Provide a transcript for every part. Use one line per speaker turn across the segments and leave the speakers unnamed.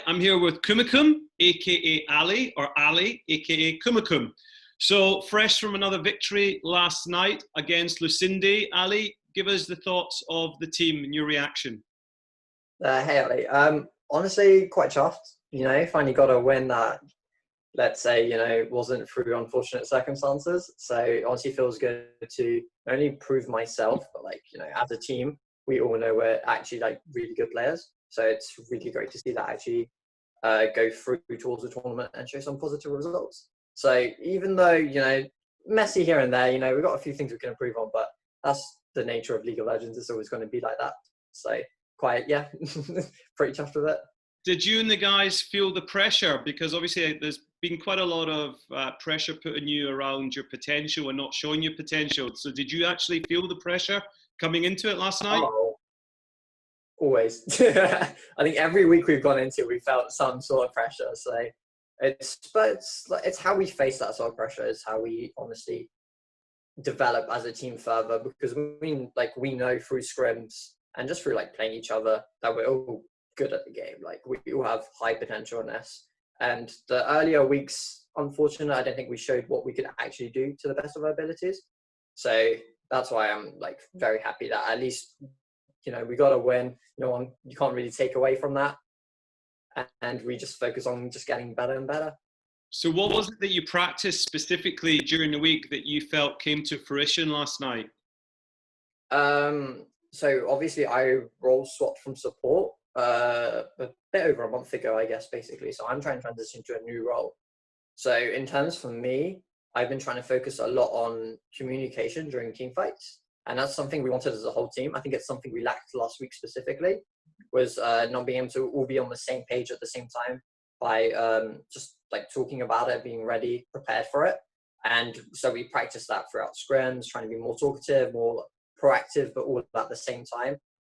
I'm here with Coomecoom, aka Ali, or Ali, aka Coomecoom. So, fresh from another victory last night against Lucendi. Ali, give us the thoughts of the team and your reaction.
Hey Ali, honestly quite chuffed, finally got a win that, let's say, wasn't through unfortunate circumstances. So it honestly feels good to not only prove myself, but as a team, we all know we're actually really good players. So it's really great to see that actually go through towards the tournament and show some positive results. So even though, messy here and there, we've got a few things we can improve on, but that's the nature of League of Legends. It's always going to be like that. So quite, yeah, pretty chuffed with it.
Did you and the guys feel the pressure? Because obviously there's been quite a lot of pressure put on you around your potential and not showing your potential. So did you actually feel the pressure coming into it last night?
Oh, always. I think every week we've gone into, we felt some sort of pressure. So it's how we face that sort of pressure. It's how we honestly develop as a team further, because we know through scrims and just through playing each other that we're all good at the game. We all have high potential in this. And the earlier weeks, unfortunately, I don't think we showed what we could actually do to the best of our abilities. So that's why I'm very happy that at least, we got a win. You can't really take away from that. And we just focus on just getting better and better.
So what was it that you practiced specifically during the week that you felt came to fruition last night?
So obviously I role swapped from support a bit over a month ago, I guess, basically. So I'm trying to transition to a new role. So in terms for me, I've been trying to focus a lot on communication during team fights. And that's something we wanted as a whole team. I think it's something we lacked last week specifically, was not being able to all be on the same page at the same time by just talking about it, being ready, prepared for it. And so we practiced that throughout scrims, trying to be more talkative, more proactive, but all at the same time.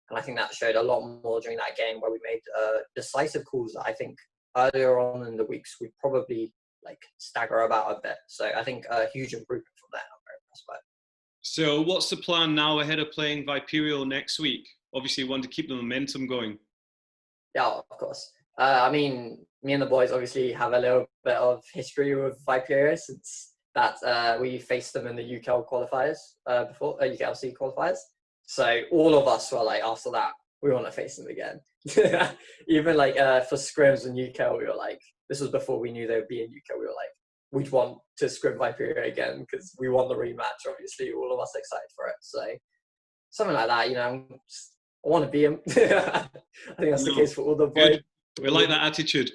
And I think that showed a lot more during that game, where we made decisive calls that I think earlier on in the weeks we probably stagger about a bit. So I think a huge improvement from that. I'm very impressed by it.
So what's the plan now ahead of playing Viperial next week? Obviously you want to keep the momentum going.
Yeah, of course. I mean, me and the boys obviously have a little bit of history with Viperia since that we faced them in the UKEL qualifiers before, UKLC qualifiers. So all of us were after that, we want to face them again. Even for scrims and UKEL, we were this was before we knew they would be in UKEL. We were we'd want to scrim Viperia again because we won the rematch. Obviously, all of us excited for it. So something like that, I want to be him. I think that's the case for all the boys.
Good. We like that attitude.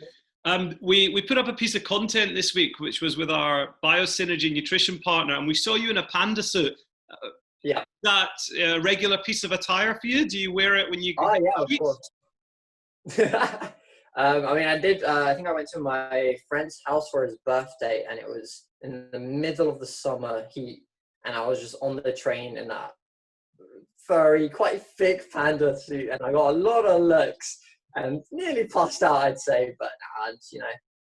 We put up a piece of content this week, which was with our Biosynergy nutrition partner, and we saw you in a panda suit.
Yeah.
That a regular piece of attire for you? Do you wear it when you go?
Oh yeah, of course. I mean, I did. I think I went to my friend's house for his birthday, and it was in the middle of the summer heat, and I was just on the train in that furry, quite thick panda suit, and I got a lot of looks and nearly passed out, I'd say. But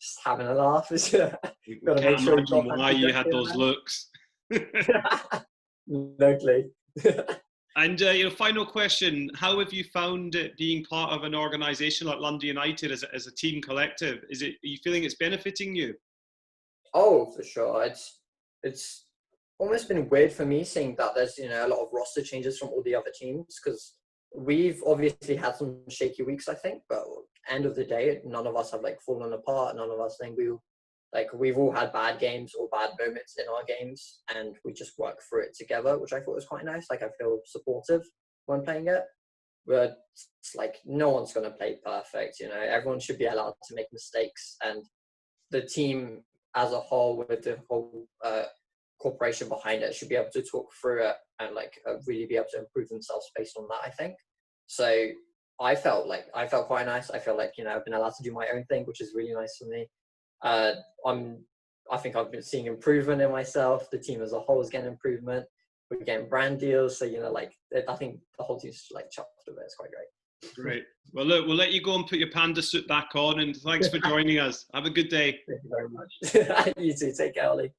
just having a laugh. Got to make sure you got
why you had those looks.
No clue.
And final question: how have you found it being part of an organisation like Lucendi United as a team collective? Are you feeling it's benefiting you?
Oh, for sure. It's almost been weird for me seeing that there's a lot of roster changes from all the other teams, because we've obviously had some shaky weeks, I think, but end of the day, none of us have fallen apart. None of us think we've all had bad games or bad moments in our games, and we just work through it together, which I thought was quite nice. I feel supportive when playing it. But it's no one's going to play perfect. Everyone should be allowed to make mistakes, and the team as a whole, with the whole corporation behind it, should be able to talk through it and really be able to improve themselves based on that, I think. So I felt quite nice. I feel I've been allowed to do my own thing, which is really nice for me. I think I've been seeing improvement in myself. The team as a whole is getting improvement. We're getting brand deals. So, I think the whole team's chuffed with it. It's quite great.
Great. Well, look, we'll let you go and put your panda suit back on, and thanks for joining us. Have a good day.
Thank you very much. You too. Take care, Ollie.